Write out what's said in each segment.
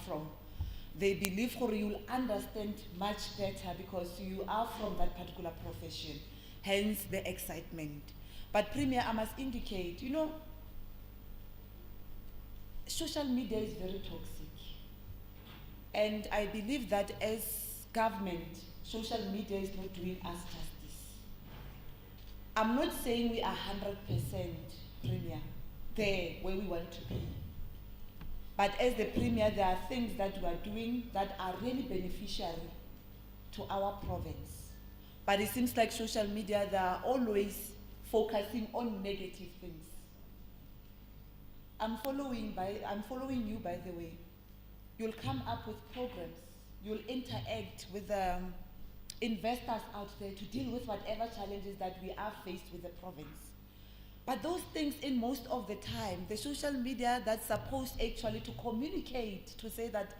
from. They believe you'll understand much better because you are from that particular profession, hence the excitement. But Premier, I must indicate, social media is very toxic. And I believe that as government, social media is not doing us justice. I'm not saying we are 100% Premier there where we want to be. But as the Premier, there are things that we are doing that are really beneficial to our province. But it seems like social media, they are always focusing on negative things. I'm following you, by the way. You'll come up with programs. You'll interact with investors out there to deal with whatever challenges that we are faced with the province. But those things, in most of the time, the social media that's supposed actually to communicate, to say that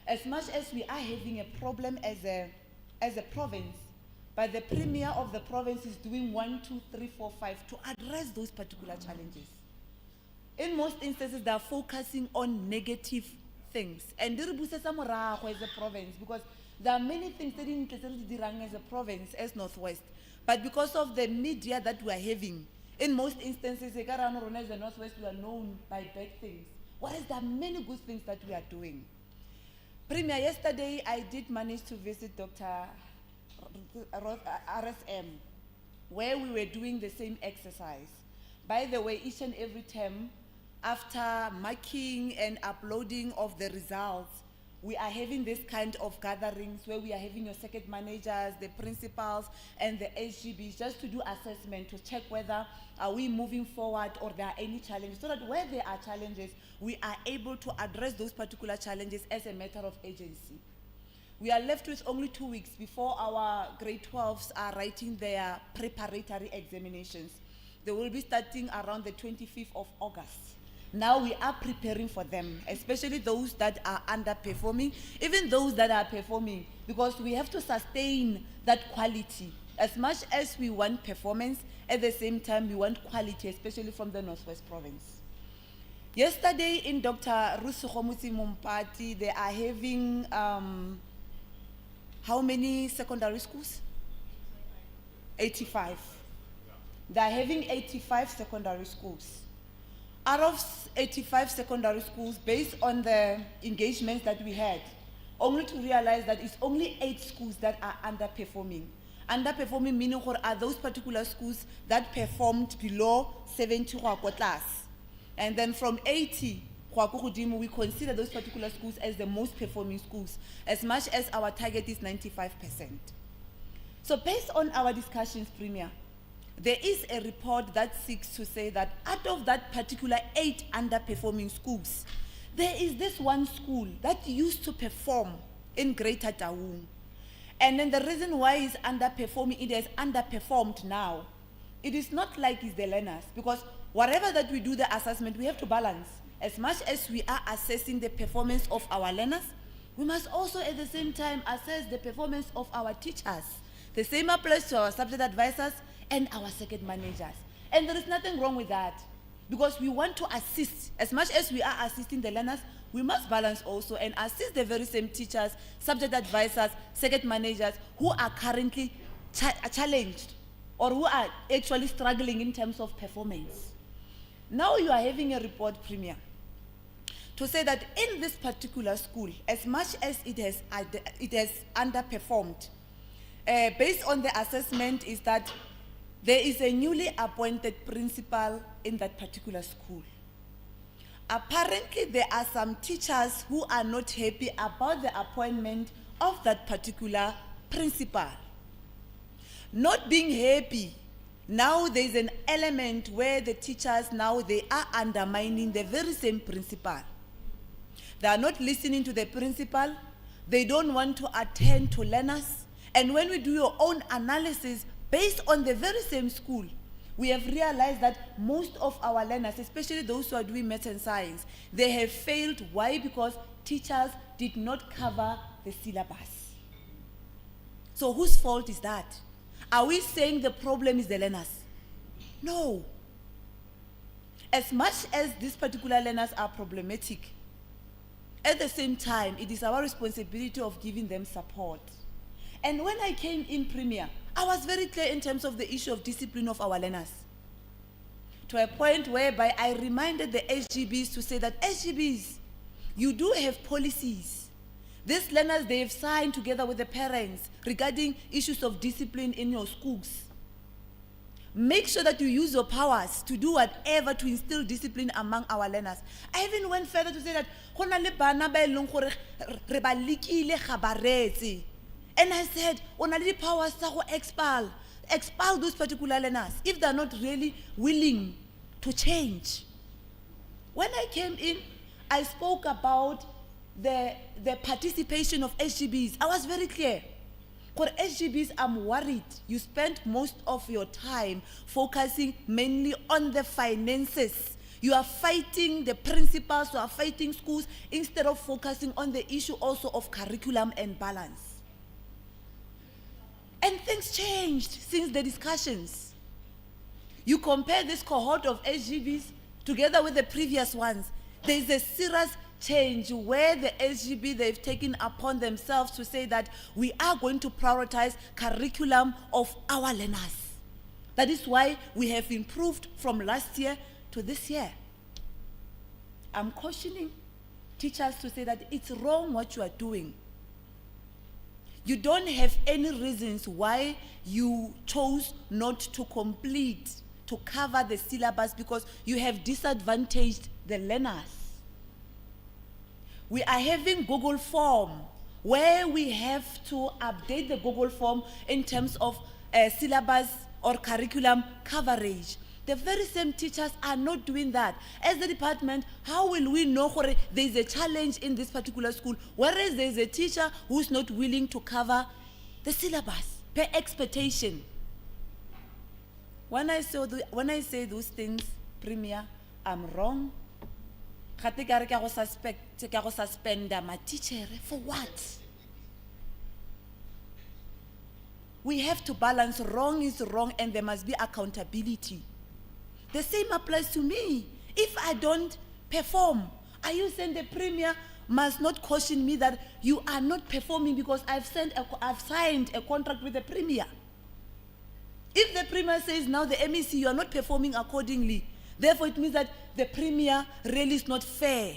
as much as we are having a problem as a province, but the Premier of the province is doing 1, 2, 3, 4, 5 to address those particular challenges. In most instances, they are focusing on negative things. And as a province, because there are many things that in as a province, as Northwest. But because of the media that we are having, in most instances, as the Northwest, we are known by bad things. Whereas there are many good things that we are doing. Premier, yesterday I did manage to visit Dr. RSM, where we were doing the same exercise. By the way, each and every term, after marking and uploading of the results, we are having this kind of gatherings where we are having your circuit managers, the principals, and the SGBs just to do assessment, to check whether are we moving forward or there are any challenges, so that where there are challenges, we are able to address those particular challenges as a matter of agency. We are left with only 2 weeks before our grade 12s are writing their preparatory examinations. They will be starting around the 25th of August. Now we are preparing for them, especially those that are underperforming, even those that are performing, because we have to sustain that quality. As much as we want performance, at the same time we want quality, especially from the Northwest Province. Yesterday in Dr. Rusukhomutsi Mumpati, they are having how many secondary schools? 85. They are having 85 secondary schools. Out of 85 secondary schools, based on the engagements that we had, only to realize that it's only 8 schools that are underperforming. Underperforming meaning are those particular schools that performed below 70 class. And then from 80, we consider those particular schools as the most performing schools, as much as our target is 95%. So based on our discussions, Premier, there is a report that seeks to say that out of that particular 8 underperforming schools, there is this one school that used to perform in Greater Taung. And then the reason why it's underperforming, it has underperformed now. It is not like it's the learners, because whatever that we do the assessment, we have to balance. As much as we are assessing the performance of our learners, we must also at the same time assess the performance of our teachers. The same applies to our subject advisors and our circuit managers. And there is nothing wrong with that, because we want to assist. As much as we are assisting the learners, we must balance also and assist the very same teachers, subject advisors, circuit managers who are currently challenged or who are actually struggling in terms of performance. Now you are having a report, Premier, to say that in this particular school, as much as it has underperformed, based on the assessment is that there is a newly appointed principal in that particular school. Apparently, there are some teachers who are not happy about the appointment of that particular principal. Not being happy, now there is an element where the teachers now they are undermining the very same principal. They are not listening to the principal. They don't want to attend to learners. And when we do your own analysis, based on the very same school, we have realized that most of our learners, especially those who are doing maths and science, they have failed. Why? Because teachers did not cover the syllabus. So whose fault is that? Are we saying the problem is the learners? No. As much as these particular learners are problematic, At the same time, it is our responsibility of giving them support. And when I came in Premier, I was very clear in terms of the issue of discipline of our learners. To a point whereby I reminded the SGBs to say that SGBs, you do have policies. These learners, they have signed together with the parents regarding issues of discipline in your schools. Make sure that you use your powers to do whatever to instill discipline among our learners. I even went further to say that and I said, only powers to expel those particular learners if they're not really willing to change. When I came in, I spoke about the participation of SGBs. I was very clear. For SGBs, I'm worried you spend most of your time focusing mainly on the finances. You are fighting the principals, you are fighting schools, instead of focusing on the issue also of curriculum and balance. And things changed since the discussions. You compare this cohort of SGBs together with the previous ones, there is a serious change where the SGB, they've taken upon themselves to say that we are going to prioritize curriculum of our learners. That is why we have improved from last year to this year. I'm cautioning teachers to say that it's wrong what you are doing. You don't have any reasons why you chose not to complete, to cover the syllabus, because you have disadvantaged the learners. We are having Google Form where we have to update the Google Form in terms of syllabus or curriculum coverage. The very same teachers are not doing that. As the department, how will we know there is a challenge in this particular school, whereas there is a teacher who is not willing to cover the syllabus per expectation? When I say those things, Premier, I'm wrong. Suspend my teacher for what? We have to balance. Wrong is wrong, and there must be accountability. The same applies to me. If I don't perform, are you saying the Premier must not caution me that you are not performing because I've signed a contract with the Premier? If the Premier says now the MEC, you are not performing accordingly, therefore it means that the Premier really is not fair.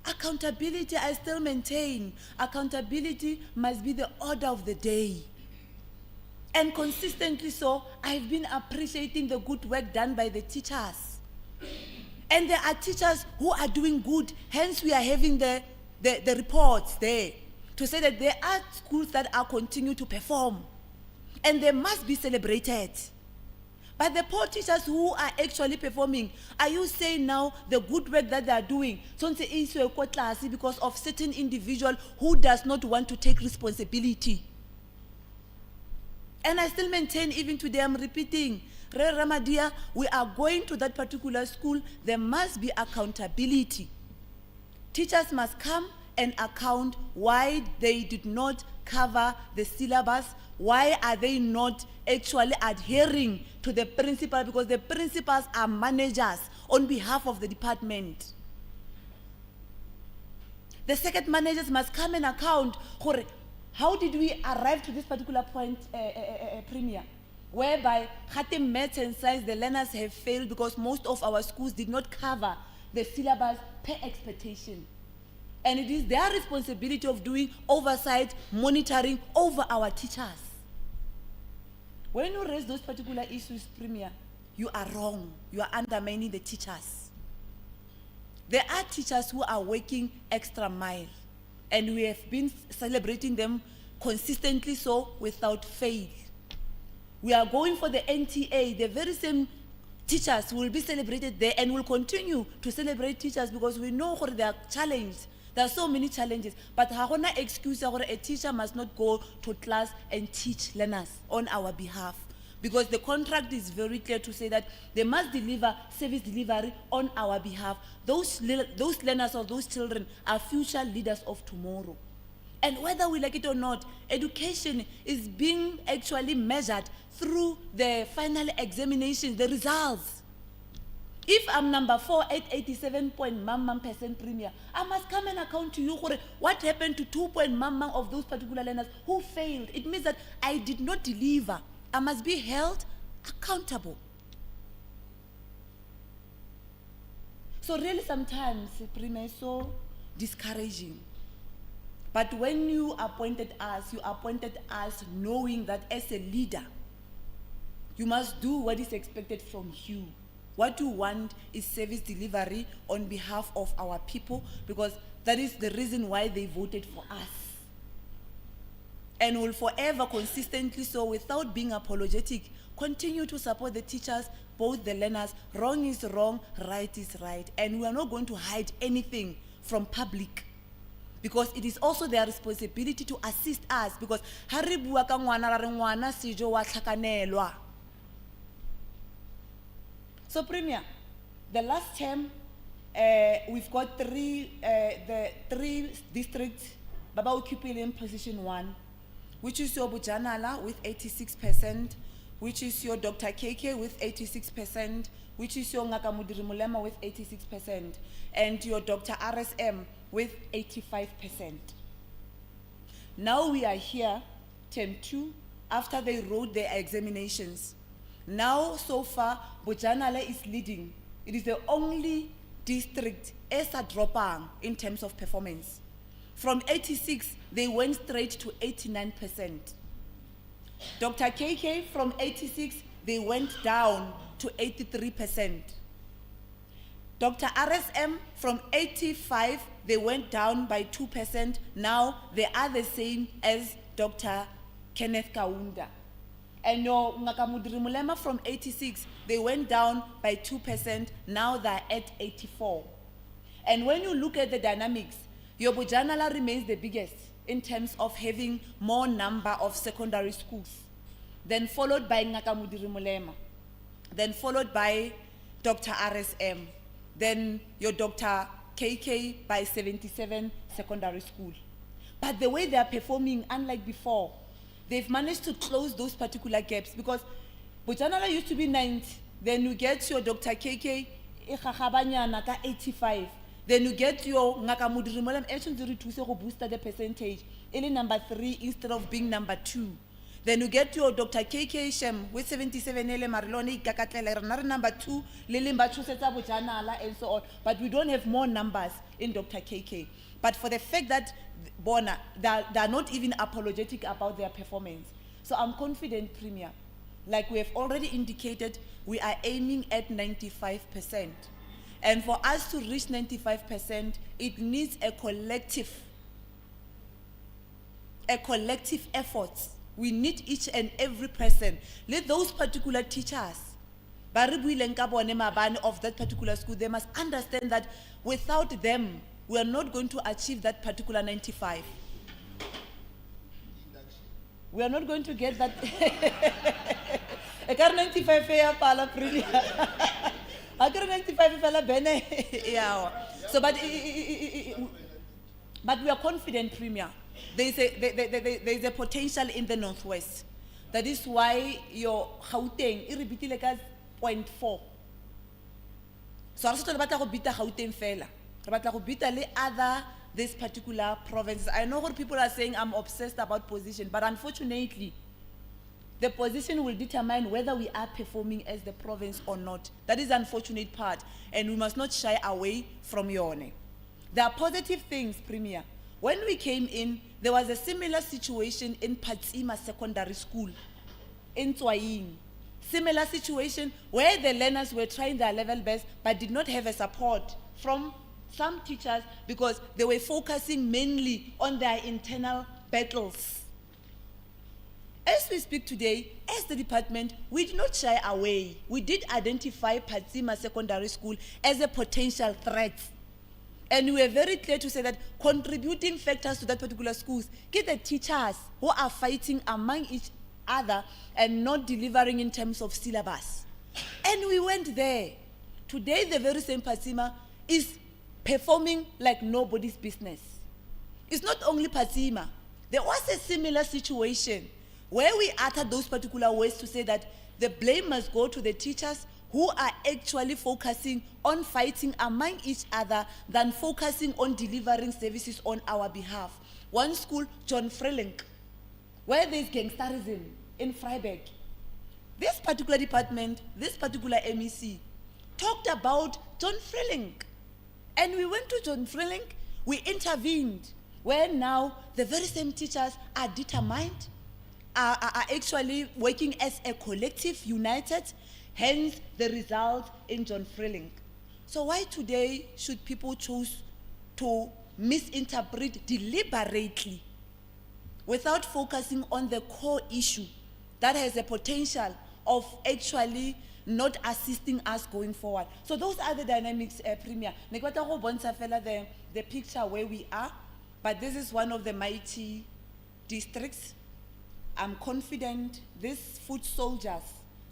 Accountability, I still maintain. Accountability must be the order of the day. And consistently so, I've been appreciating the good work done by the teachers. And there are teachers who are doing good, hence we are having the reports there to say that there are schools that are continuing to perform. And they must be celebrated. But the poor teachers who are actually performing, are you saying now the good work that they are doing because of certain individual who does not want to take responsibility? And I still maintain, even today I'm repeating, Ramadia, we are going to that particular school, there must be accountability. Teachers must come and account why they did not cover the syllabus, why are they not actually adhering to the principal, because the principals are managers on behalf of the department. The second managers must come and account for how did we arrive to this particular point, Premier, whereby maths and science, the learners have failed because most of our schools did not cover the syllabus per expectation. And it is their responsibility of doing oversight, monitoring over our teachers. When you raise those particular issues, Premier, you are wrong. You are undermining the teachers. There are teachers who are working extra mile, and we have been celebrating them consistently so without fail. We are going for the NTA. The very same teachers will be celebrated there, and will continue to celebrate teachers because we know they are challenged. There are so many challenges, but hahona excuse that a teacher must not go to class and teach learners on our behalf, because the contract is very clear to say that they must deliver service delivery on our behalf. Those learners or those children are future leaders of tomorrow. And whether we like it or not, education is being actually measured through the final examinations, the results. If I'm number 4 at 87% premier, I must come and account to you what happened to 2% of those particular learners who failed. It means that I did not deliver. I must be held accountable. So really sometimes, premier is so discouraging. But when you appointed us knowing that as a leader, you must do what is expected from you. What you want is service delivery on behalf of our people, because that is the reason why they voted for us. And will forever consistently, so without being apologetic, continue to support the teachers, both the learners. Wrong is wrong, right is right. And we are not going to hide anything from public, because it is also their responsibility to assist us, because hari bua ka ngwana ra re ngwana sijo wa tlhakanelwa. So premier, the last term we've got the three districts baba occupying position 1, which is your Bujanala with 86%, which is your Dr. KK with 86%, which is your Ngakamudiri Mulema with 86%, and your Dr. RSM with 85%. Now we are here, term 2, after they wrote their examinations. Now, so far, Bujanala is leading. It is the only district as a dropping in terms of performance. From 86, they went straight to 89%. Dr. KK, from 86, they went down to 83%. Dr. RSM, from 85, they went down by 2%. Now, they are the same as Dr. Kenneth Kaunda. And your Ngakamudiri Mulema from 86, they went down by 2%, now they're at 84. And when you look at the dynamics, your Bujanala remains the biggest in terms of having more number of secondary schools, then followed by Ngakamudiri Mulema, then followed by Dr. RSM, then your Dr. KK by 77 secondary school. But the way they are performing, unlike before, they've managed to close those particular gaps, because Bujanala used to be 9th, then you get your Dr. KK, 85, then you get your Ngakamudiri Mulema, actually to boost the percentage, in number 3 instead of being number 2. Then you get your Dr. KK Shem with 77 ele Mariloni Gakatlele, number 2, Lilimba Chuseta Bujanala, and so on. But we don't have more numbers in Dr. KK. But for the fact that Bona, they're not even apologetic about their performance. So I'm confident, Premier, like we have already indicated, we are aiming at 95%. And for us to reach 95%, it needs a collective effort. We need each and every person. Let those particular teachers, of that particular school, they must understand that without them, we are not going to achieve that particular 95. We are not going to get that. I got 95 fair pala pretty. I got 95 fella bene. Yeah. So, but we are confident, Premier. There is a potential in the Northwest. That is why your Gauteng iribiti like 0.4. So, I was talking about Gauteng fella. Other this particular provinces. I know what people are saying, I'm obsessed about position, but unfortunately, the position will determine whether we are performing as the province or not. That is the unfortunate part, and we must not shy away from your honor. There are positive things, Premier. When we came in, there was a similar situation in Patsima Secondary School, in Tswaying. Similar situation where the learners were trying their level best, but did not have a support from some teachers because they were focusing mainly on their internal battles. As we speak today, as the department, we did not shy away. We did identify Patsima Secondary School as a potential threat. And we were very clear to say that contributing factors to that particular schools, get the teachers who are fighting among each other and not delivering in terms of syllabus. And we went there. Today, the very same Patsima is performing like nobody's business. It's not only Patsima. There was a similar situation where we uttered those particular ways to say that the blame must go to the teachers who are actually focusing on fighting among each other than focusing on delivering services on our behalf. One school, John Frelink, where there's gangsterism in Freiburg. This particular department, this particular MEC, talked about John Frelink. And we went to John Frelink, we intervened, where now the very same teachers are determined, are actually working as a collective, united, hence the result in John Frelink. So why today should people choose to misinterpret deliberately without focusing on the core issue that has the potential of actually not assisting us going forward? So those are the dynamics, Premier. The picture where we are, but this is one of the mighty districts. I'm confident these foot soldiers,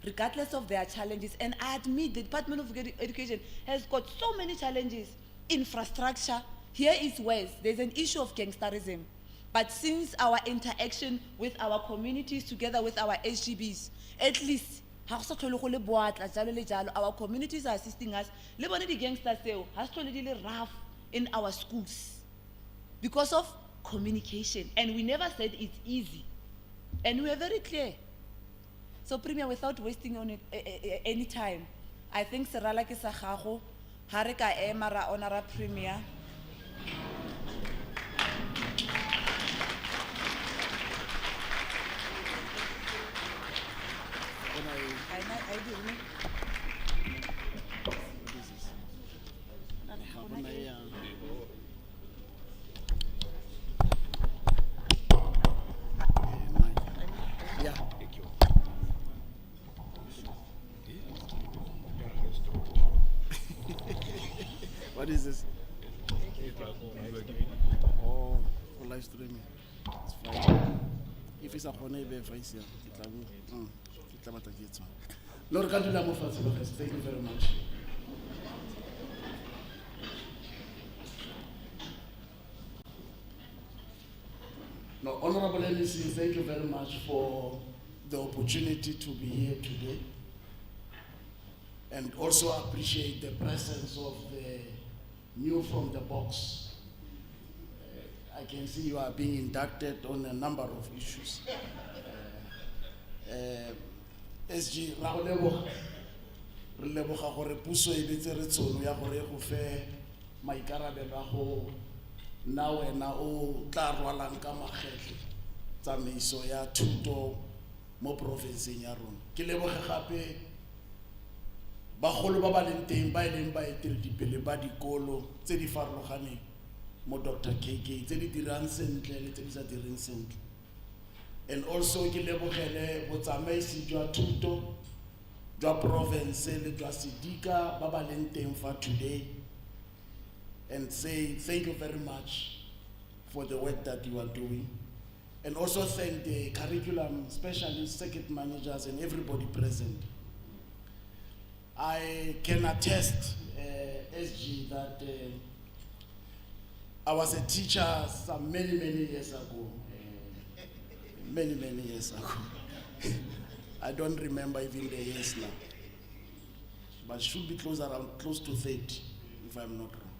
regardless of their challenges, and I admit the Department of Education has got so many challenges. Infrastructure, here is worse. There's an issue of gangsterism. But since our interaction with our communities together with our SGBs, at least, our communities are assisting us. The gangsters has rough in our schools because of communication. And we never said it's easy. And we are very clear. So, Premier, without wasting on it any time, I think Serala Kisahaho, Harika Emara Honora Premier. What is this? Oh, for live streaming. It's fine. If it's a honey, it's here. Lord, thank you very much. Now, Honorable MEC, thank you very much for the opportunity to be here today. And also appreciate the presence of the new from the box. I can see you are being inducted on a number of issues. SG Raolebo Releboga gore puso e betse re tsono ya gore go fe maikarabelo a go na wena o tla rwalang ka magetle tsamaiso ya thuto mo provinceng ya rona. Ke leboge gape bagolo ba ba leng teng ba ileng ba eteledipele ba dikolo tse di farologaneng mo Dr KK tse di dirang sentle le tse di sa direng sentle. And also ke lebogele botsamaisi jwa thuto jwa province le jwa Sidika ba ba leng teng for today, and say thank you very much for the work that you are doing, and also thank the curriculum specialists, circuit managers, and everybody present. I can attest, SG, that I was a teacher some many years ago. Many years ago. I don't remember even the years now, but should be close to 30, if I'm not wrong.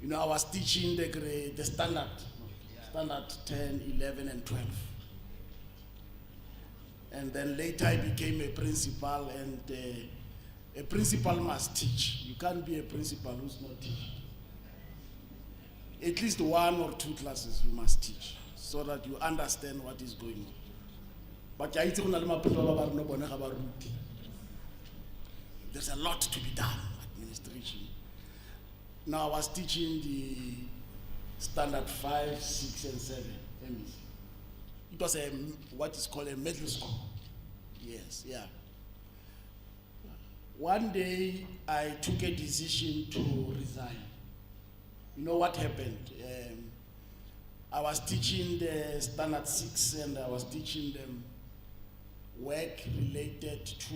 You know, I was teaching the standard 10, 11, and 12. And then later I became a principal, and a principal must teach. You can't be a principal who's not teaching. At least 1 or 2 classes you must teach, so that you understand what is going on. But there's a lot to be done, administration. Now I was teaching the standard 5, 6, and 7. It was what is called a middle school. Yes, yeah. One day I took a decision to resign. You know what happened? I was teaching the standard 6, and I was teaching them work related to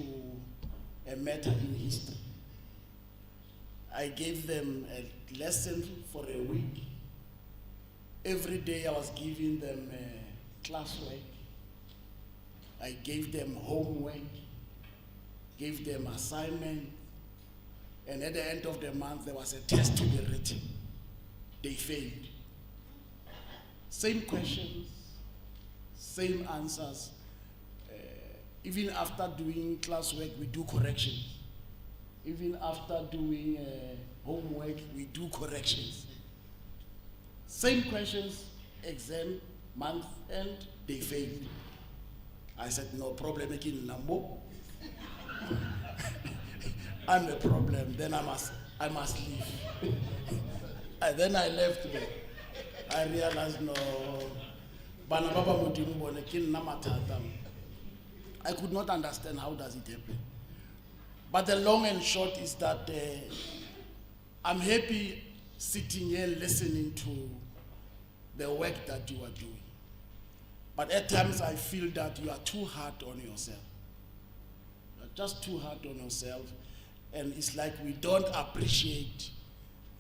a matter in history. I gave them a lesson for a week. Every day I was giving them classwork. I gave them homework. gave them assignment, and at the end of the month, there was a test to be written. They failed. Same questions, same answers. Even after doing classwork, we do corrections. Even after doing homework, we do corrections. Same questions, exam, month end, they failed. I said, no problem, making number. I'm a problem, then I must leave. And then I left there. I realized, no, I could not understand how does it happen. But the long and short is that I'm happy sitting here listening to the work that you are doing. But at times I feel that you are too hard on yourself. You are just too hard on yourself. And it's like we don't appreciate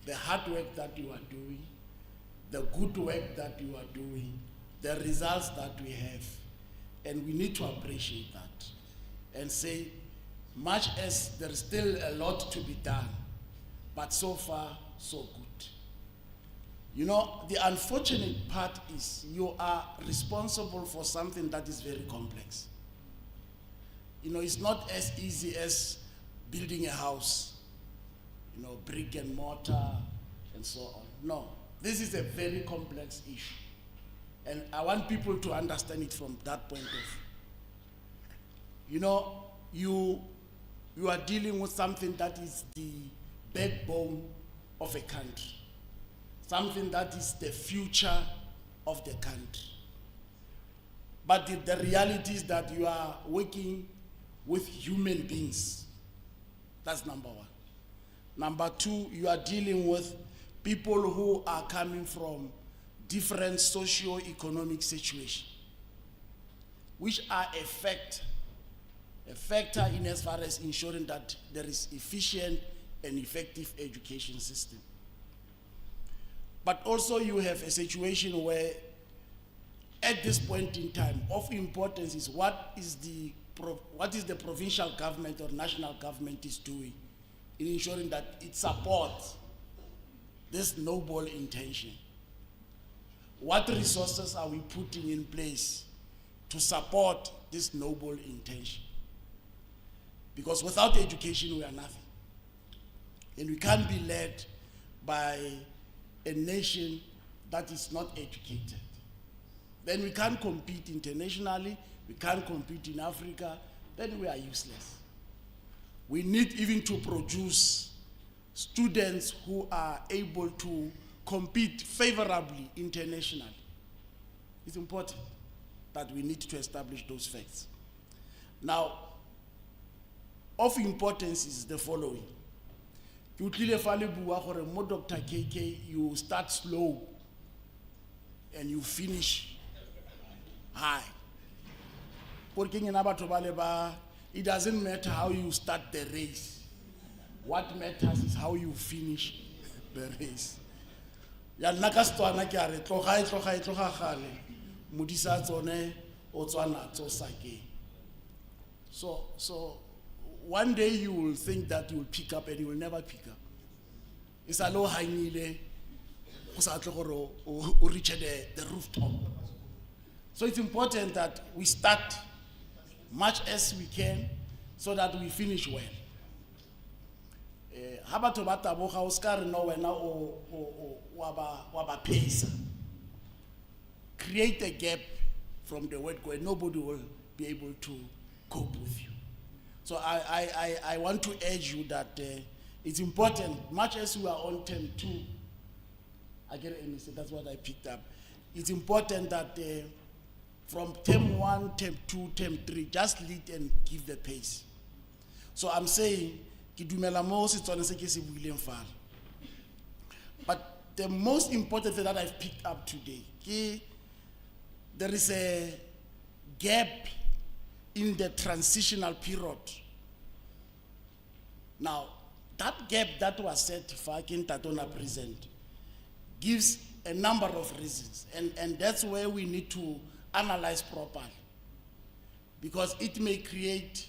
the hard work that you are doing, the good work that you are doing, the results that we have. And we need to appreciate that and say, much as there is still a lot to be done, but so far, so good. You know, the unfortunate part is you are responsible for something that is very complex. You know, it's not as easy as building a house, you know, brick and mortar and so on. No, this is a very complex issue. And I want people to understand it from that point of view. You know, you are dealing with something that is the backbone of a country, something that is the future of the country. But the reality is that you are working with human beings. That's number one. Number two, you are dealing with people who are coming from different socio-economic situations, which are a factor in as far as ensuring that there is efficient and effective education system. But also you have a situation where at this point in time of importance is what is the provincial government or national government is doing in ensuring that it supports this noble intention. What resources are we putting in place to support this noble intention? Because without education, we are nothing. And we can't be led by a nation that is not educated. Then we can't compete internationally, we can't compete in Africa, then we are useless. We need even to produce students who are able to compete favorably internationally. It's important that we need to establish those facts. Now, of importance is the following. You Dr. KK, you start slow and you finish high. It doesn't matter how you start the race. What matters is how you finish the race. So one day you will think that you will pick up and you will never pick up. It's a low hangile, reach the rooftop. So it's important that we start much as we can so that we finish well. Create a gap from the word go and nobody will be able to cope with you. So I want to urge you that it's important, much as we are on term 2, I get it, that's what I picked up. It's important that from term 1, term 2, term 3, just lead and give the pace. So I'm saying, but the most important thing that I've picked up today, there is a gap in the transitional period. Now, that gap that was set for Tatona present gives a number of reasons, and that's where we need to analyze properly, because it may create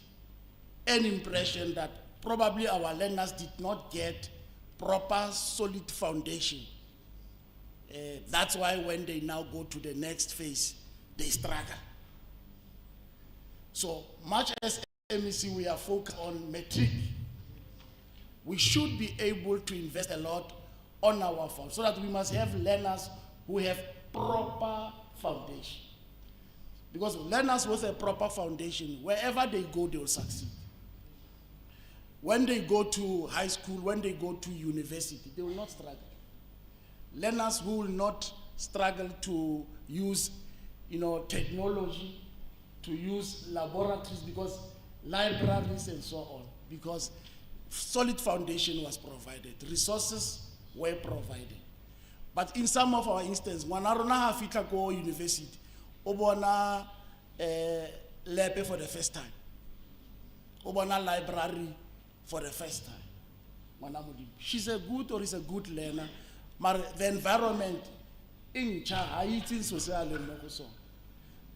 an impression that probably our learners did not get proper solid foundation. That's why when they now go to the next phase, they struggle. So much as MEC we are focused on matric, we should be able to invest a lot on our farm so that we must have learners who have proper foundation. Because learners with a proper foundation, wherever they go, they will succeed. When they go to high school, when they go to university, they will not struggle. Learners who will not struggle to use, technology, to use laboratories, because libraries and so on, because solid foundation was provided, resources were provided. But in some of our instances, when I ha fitla go university, obona lab for the first time, obona library for the first time. She's a good or is a good learner, but the environment in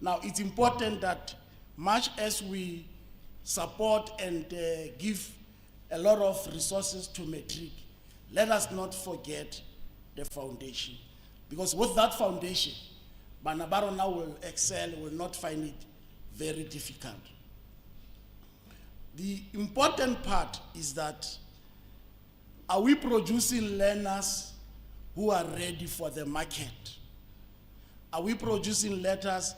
now it's important that much as we support and give a lot of resources to matric, let us not forget the foundation. Because with that foundation, Banabaro now will excel, will not find it very difficult. The important part is that, are we producing learners who are ready for the market? Are we producing learners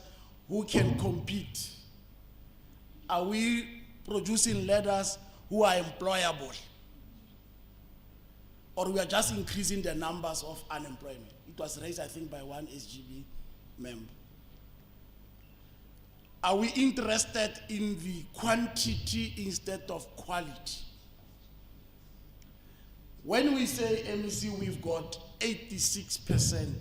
who can compete? Are we producing learners who are employable? Or we are just increasing the numbers of unemployment? It was raised, I think, by one SGB member. Are we interested in the quantity instead of quality? When we say MEC, we've got 86%,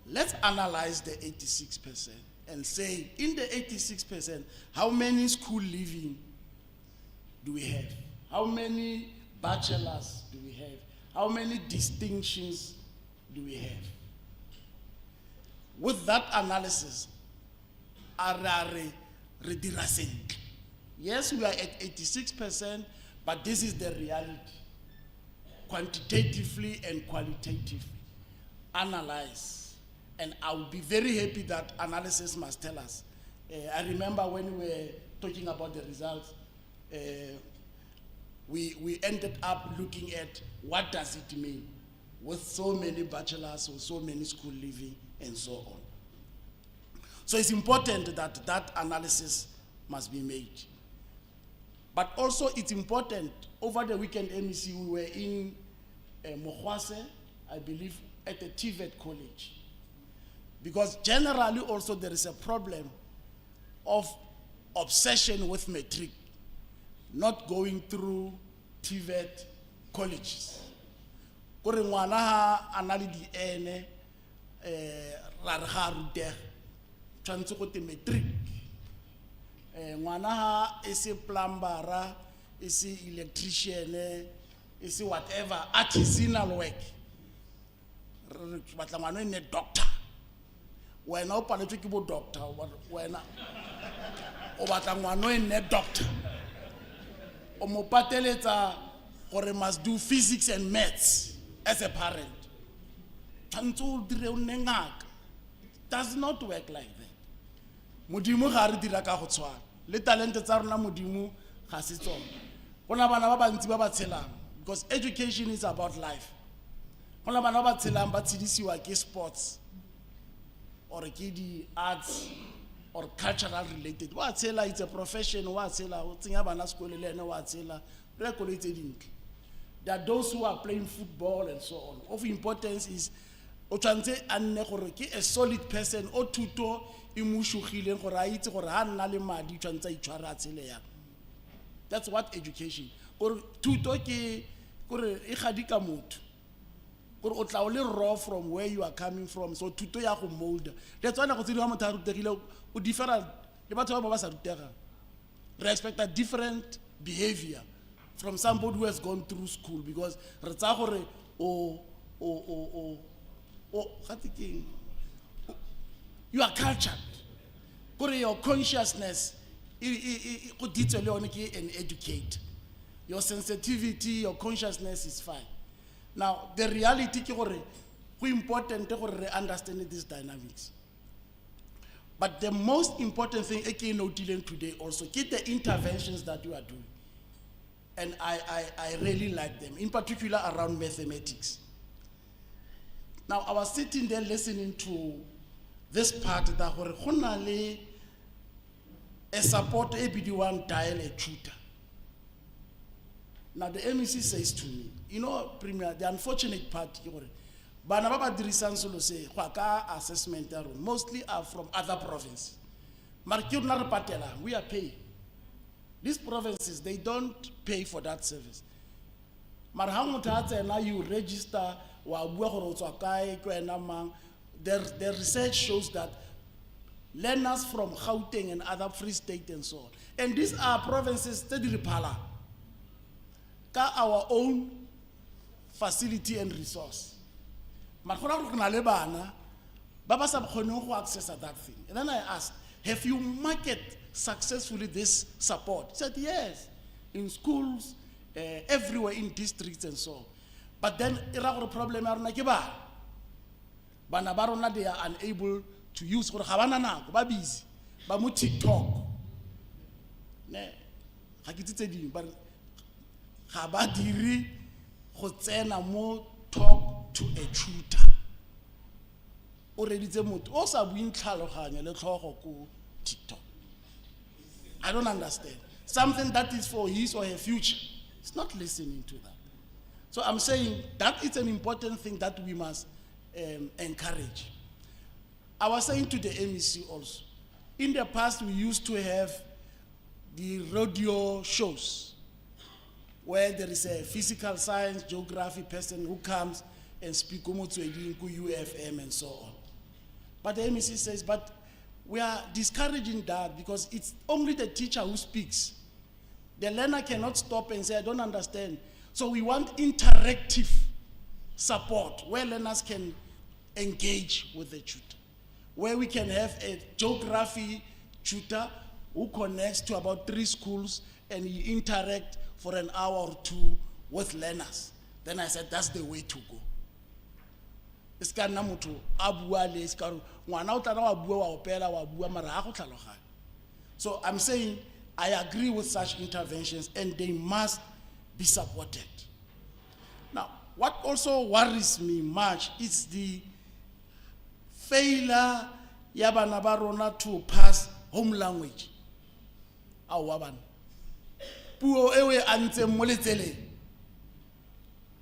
let's analyze the 86% and say, in the 86%, how many school leaving do we have? How many bachelors do we have? How many distinctions do we have? With that analysis, yes, we are at 86%, but this is the reality. Quantitatively and qualitatively, analyze. And I will be very happy that analysis must tell us. I remember when we were talking about the results, we ended up looking at what does it mean with so many bachelors or so many school leaving and so on. So it's important that that analysis must be made. But also it's important, over the weekend MEC, we were in Mokgosi, I believe, at the TVET college. Because generally also there is a problem of obsession with matric, not going through TVET colleges. Kore ngwana ha ana le di ene ra re ga rutega tshwantse go te matric, ngwana ha e se plumbera, e se electrician, e se whatever artisanal work, re batla ngwana ene doctor. Wena o paletswe ke bo doctor, wena o batla ngwana ene doctor, o mo pateletsa gore must do physics and maths as a parent. Does not work like that. Modimo ga re dira ka go tshwana le talente tsa rona modimo ga se tsona. Bona bana ba bantsi ba ba tshelang, because education is about life. Bona bana ba tshelang ba tshedisiwa ke sports or ke di arts or cultural related. Wa tshela, it's a profession, wa tshela o tsenya bana sekolo le ene wa tshela re ko le tse dintle. There are those who are playing football and so on. Of importance is o tshwantse a nne gore ke a solid person o thuto e mo shogileng gore a itse gore ha nna le madi tshwantse a itshwara tsele ya. That's what education. Gore thuto ke gore e gadika motho. Gore o tla o le raw from where you are coming from, so thuto ya go mold. That's why na go tsedi wa motho a rutegile o different le batho ba ba sa rutega. Re expect a different behavior from somebody who has gone through school, because re tsa gore you are cultured. Your consciousness go ditse le yone ke an educate. Your sensitivity, your consciousness is fine. Now, the reality is important to understand these dynamics. But the most important thing I know today also, get the interventions that you are doing. And I really like them, in particular around mathematics. Now, I was sitting there listening to this part that a support ABD1 dial a tutor. Now the MEC says to me, you know, Premier, the unfortunate part, assessment mostly are from other provinces. We are paying. These provinces, they don't pay for that service. Now you register, the research shows that learners from Gauteng and other Free State and so on. And these are provinces that repala our own facility and resource. Access that thing. And then I asked, have you marketed successfully this support? He said, yes, in schools, everywhere in districts and so on. But then, they are unable to use busy. TikTok. Talk to a tutor. Already TikTok. I don't understand. Something that is for his or her future. It's not listening to that. So I'm saying that is an important thing that we must encourage. I was saying to the MEC also, in the past we used to have the radio shows where there is a physical science, geography person who comes and speaks UFM and so on. But the MEC says, but we are discouraging that because it's only the teacher who speaks. The learner cannot stop and say, I don't understand. So we want interactive support where learners can engage with the tutor, where we can have a geography tutor who connects to about 3 schools and you interact for an hour or 2 with learners. Then I said, that's the way to go. So I'm saying I agree with such interventions and they must be supported. Now, what also worries me much is the failure yabana barona to pass home language. Awaban. Puo ewe ante moletele.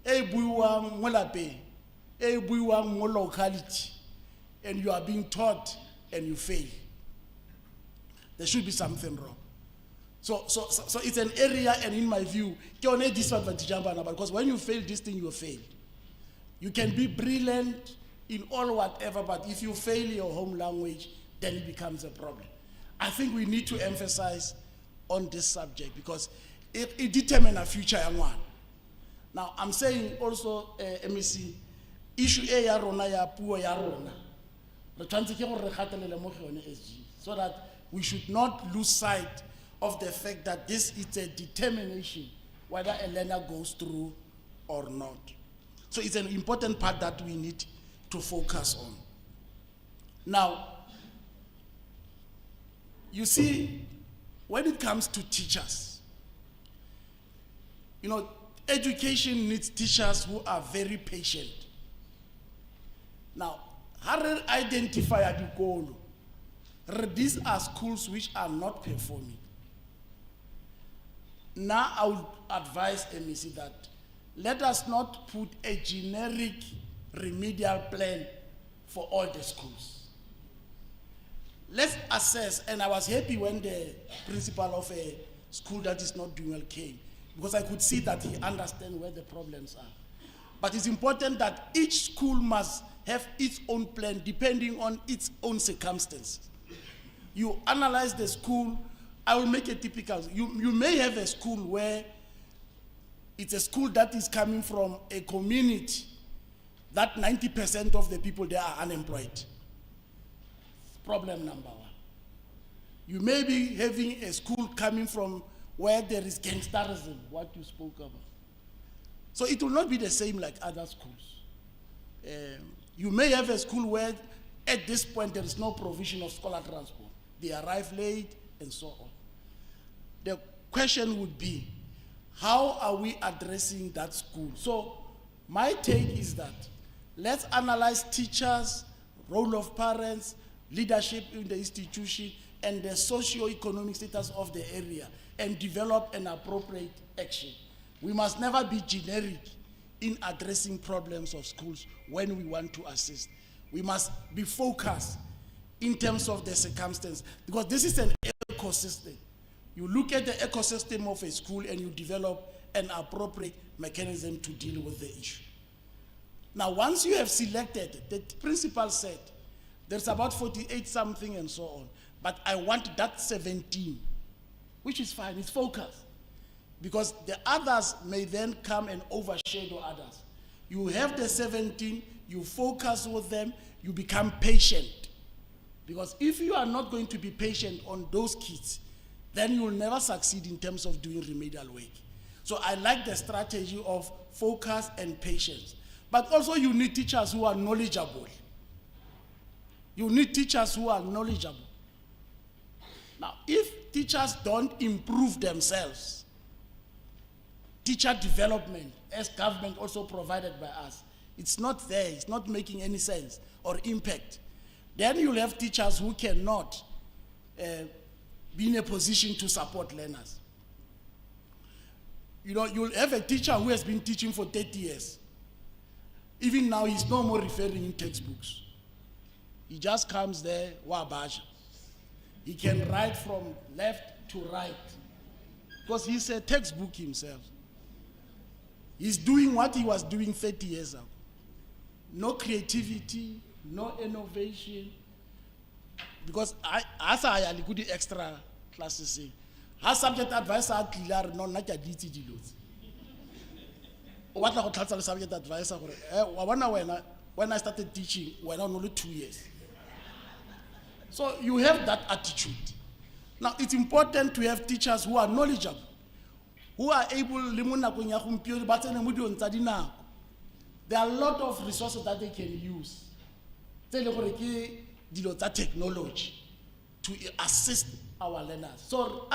E buiwa molape. E buiwa locality. And you are being taught and you fail. There should be something wrong. So it's an area, and in my view, disadvantage because when you fail this thing, you fail. You can be brilliant in all whatever, but if you fail your home language, then it becomes a problem. I think we need to emphasize on this subject because it determines a future young one. Now, I'm saying also, MEC, issue A ya rona ya puo ya rona. So that we should not lose sight of the fact that this is a determination whether a learner goes through or not. So it's an important part that we need to focus on. Now, you see, when it comes to teachers, you know, education needs teachers who are very patient. Now, how do we identify the goal? These are schools which are not performing. Now I would advise MEC that let us not put a generic remedial plan for all the schools. Let's assess, and I was happy when the principal of a school that is not doing well came, because I could see that he understands where the problems are. But it's important that each school must have its own plan depending on its own circumstances. You analyze the school. I will make a typical. You may have a school where it's a school that is coming from a community that 90% of the people there are unemployed. Problem number 1. You may be having a school coming from where there is gangsterism, what you spoke about. So it will not be the same like other schools. You may have a school where at this point there is no provision of scholar transport. They arrive late and so on. The question would be, how are we addressing that school? So my take is that let's analyze teachers, role of parents, leadership in the institution, and the socio-economic status of the area, and develop an appropriate action. We must never be generic in addressing problems of schools when we want to assist. We must be focused in terms of the circumstance, because this is an ecosystem. You look at the ecosystem of a school and you develop an appropriate mechanism to deal with the issue. Now, once you have selected, the principal said, there's about 48 something and so on, but I want that 17, which is fine, it's focused. Because the others may then come and overshadow others. You have the 17, you focus with them, you become patient. Because if you are not going to be patient on those kids, then you will never succeed in terms of doing remedial work. So I like the strategy of focus and patience. But also you need teachers who are knowledgeable. You need teachers who are knowledgeable. Now, if teachers don't improve themselves, teacher development, as government also provided by us, it's not there, it's not making any sense or impact. Then you'll have teachers who cannot be in a position to support learners. You know, you'll have a teacher who has been teaching for 30 years. Even now, he's no more referring in textbooks. He just comes there, wabash. He can write from left to right, because he's a textbook himself. He's doing what he was doing 30 years ago. No creativity, no innovation. Because as I good extra classes, as subject advisor, no, not a DT deals. What I the subject advisor, when I started teaching, when only 2 years. So you have that attitude. Now it's important to have teachers who are knowledgeable, who are able, there are a lot of resources that they can use. Technology to assist our learners. So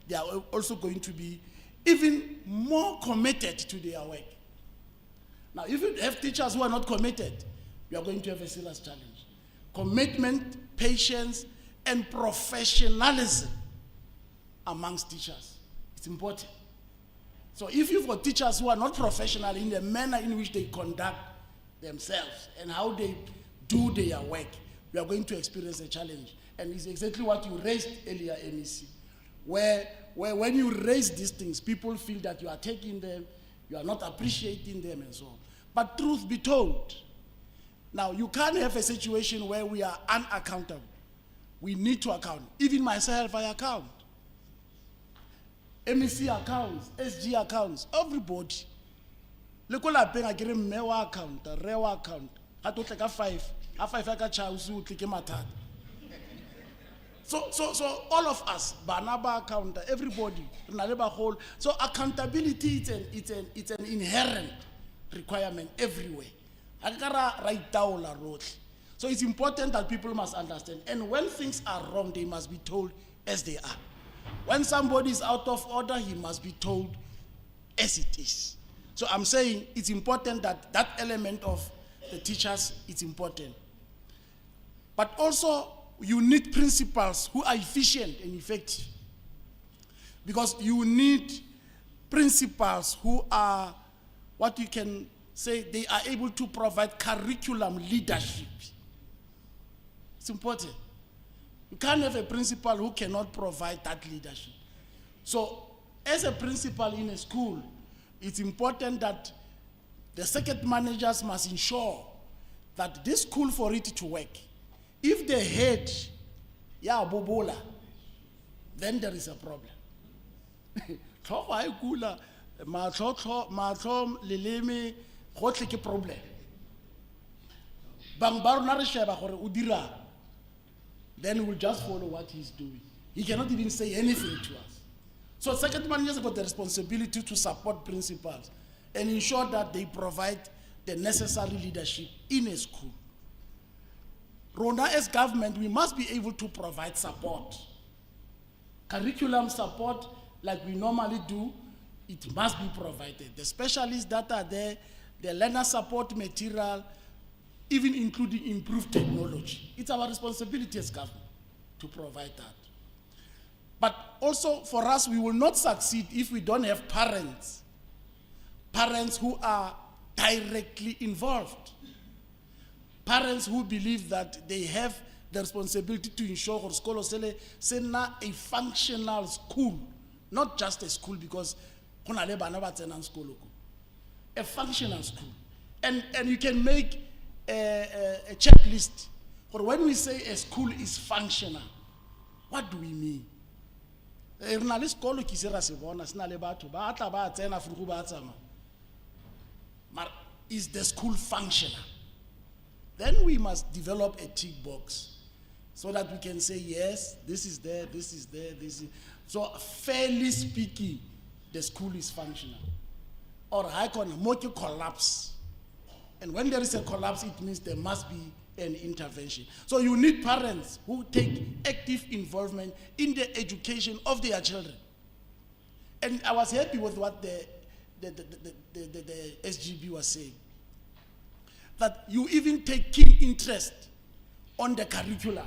they are also going to be even more committed to their work. Now, if you have teachers who are not committed, you are going to have a serious challenge. Commitment, patience, and professionalism amongst teachers. It's important. So if you've got teachers who are not professional in the manner in which they conduct themselves and how they do their work, we are going to experience a challenge. And it's exactly what you raised earlier, MEC, where when you raise these things, people feel that you are taking them, you are not appreciating them and so on. But truth be told, now you can't have a situation where we are unaccountable. We need to account. Even myself, I account. MEC accounts, SG accounts, everybody. Look what I get a mewa account, a rewa account. I don't take a 5. A 5 I can choose to take a So all of us, Banaba account, everybody, so accountability it's an inherent requirement everywhere. So it's important that people must understand. And when things are wrong, they must be told as they are. When somebody is out of order, he must be told as it is. So I'm saying it's important that that element of the teachers is important. But also, you need principals who are efficient and effective. Because you need principals who are, what you can say, they are able to provide curriculum leadership. It's important. You can't have a principal who cannot provide that leadership. So, as a principal in a school, it's important that the circuit managers must ensure that this school, for it to work, if the head, bobola, then there is a problem. Bang baru na re sheba gore o dira then we'll just follow what he's doing. He cannot even say anything to us. So second managers have got the responsibility to support principals and ensure that they provide the necessary leadership in a school. Rona, as government, we must be able to provide support. Curriculum support, like we normally do, it must be provided. The specialists that are there, the learner support material, even including improved technology. It's our responsibility as government to provide that. But also for us, we will not succeed if we don't have parents who are directly involved. Parents who believe that they have the responsibility to ensure that school is a functional school, not just a school because a functional school. And you can make a checklist for when we say a school is functional. What do we mean? Is the school functional? Then we must develop a tick box so that we can say, yes, this is there, this is there, this is. So fairly speaking, the school is functional. Or I can make a collapse. And when there is a collapse, it means there must be an intervention. So you need parents who take active involvement in the education of their children. And I was happy with what the SGB was saying. That you even take keen interest on the curriculum.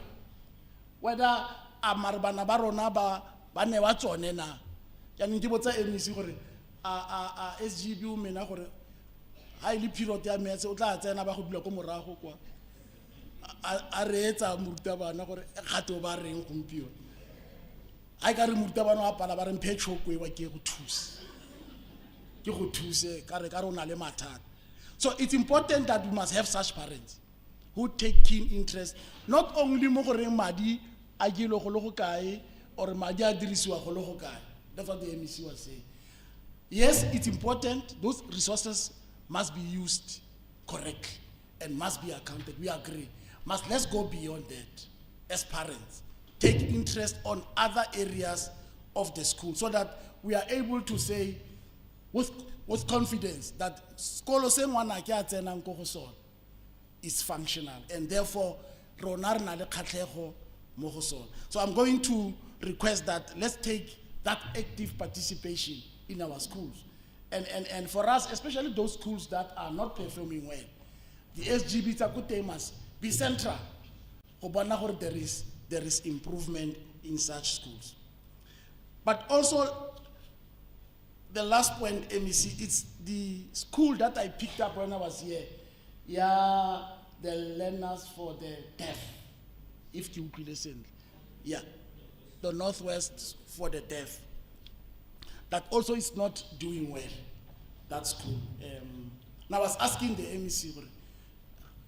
Whether Amarbana Barona ba ne wa tsone na. Ya nti botsa MEC gore SGB o mena gore highly period ya metse o tla tsena ba go dula ko morago kwa. A reetsa morutabana gore e gato ba reng gompio. I ka re morutabana wa pala ba re mphetšho ko e wa ke go thusa. Ke go thuse ka re ona le mathata. So it's important that we must have such parents who take keen interest, not only mo goreng madi a gilo go lo go kae or madi a dirisiwa go lo go kae. That's what the MEC was saying. Yes, it's important. Those resources must be used correctly and must be accounted. We agree. Let's go beyond that as parents. Take interest on other areas of the school so that we are able to say with confidence that school is functional and therefore so I'm going to request that let's take that active participation in our schools and for us, especially those schools that are not performing well, the SGB must be central. There is improvement in such schools. But also the last point, MEC, it's the school that I picked up when I was here. Yeah, the learners for the deaf. If you could listen. Yeah, the Northwest for the deaf. That also is not doing well, that school. Now I was asking the MEC,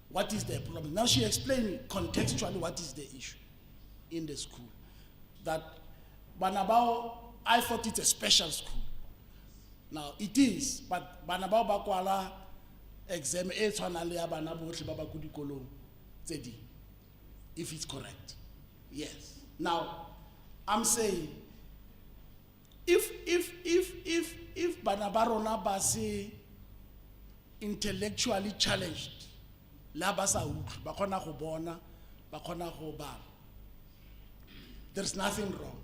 what is the problem? Now she explained contextually what is the issue in the school. That Banabao, I thought it's a special school. Now it is, but Banabao Bakwala exam if it's correct. Yes. Now I'm saying if Banabarona Basi intellectually challenged, there's nothing wrong.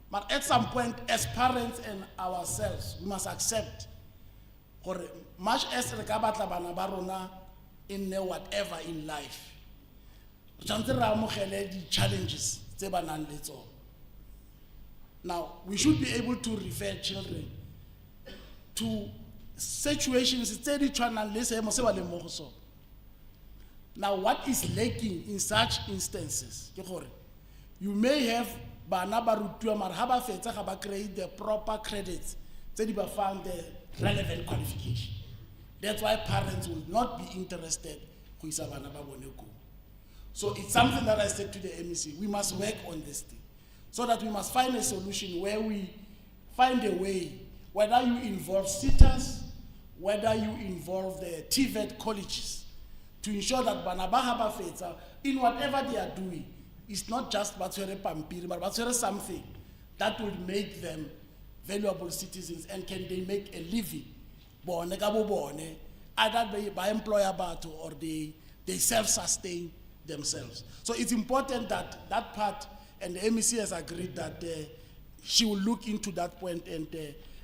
But at some point, as parents and ourselves, we must accept, much as in whatever in life, the challenges. Now, we should be able to refer children to situations. Now, what is lacking in such instances? You may have create the proper credits to find the relevant qualification. That's why parents will not be interested. So it's something that I said to the MEC. We must work on this thing so that we must find a solution where we find a way, whether you involve sitters, whether you involve the TVET colleges, to ensure that Banabahaba Feta, in whatever they are doing, it's not just batshwere pampiri, but batshwere something that will make them valuable citizens, and can they make a living, bone ka bo bone, either by employer batho or they self-sustain themselves. So it's important that that part, and the MEC has agreed that she will look into that point and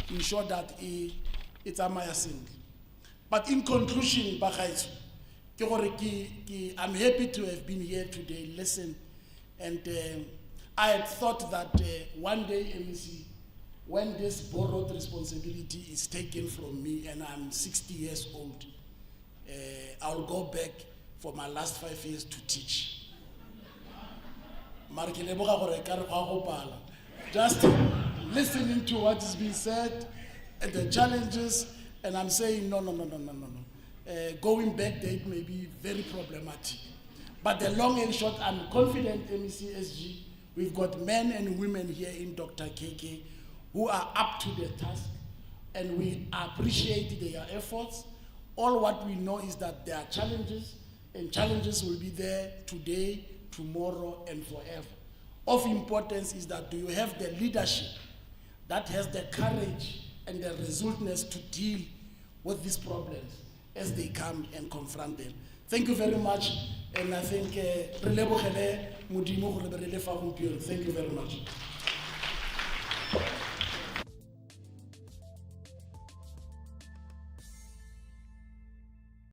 ensure that it's a Maya single. But in conclusion, Bagaitsu, I'm happy to have been here today, listen, and I had thought that one day, MEC, when this borrowed responsibility is taken from me and I'm 60 years old, I'll go back for my last 5 years to teach. Just listening to what is being said and the challenges, and I'm saying no. Going back there may be very problematic. But the long and short, I'm confident, MEC SG, we've got men and women here in Dr. KK who are up to the task, and we appreciate their efforts. All what we know is that there are challenges, and challenges will be there today, tomorrow, and forever. Of importance is that do you have the leadership that has the courage and the resoluteness to deal with these problems as they come and confront them. Thank you very much, and I think thank you very much.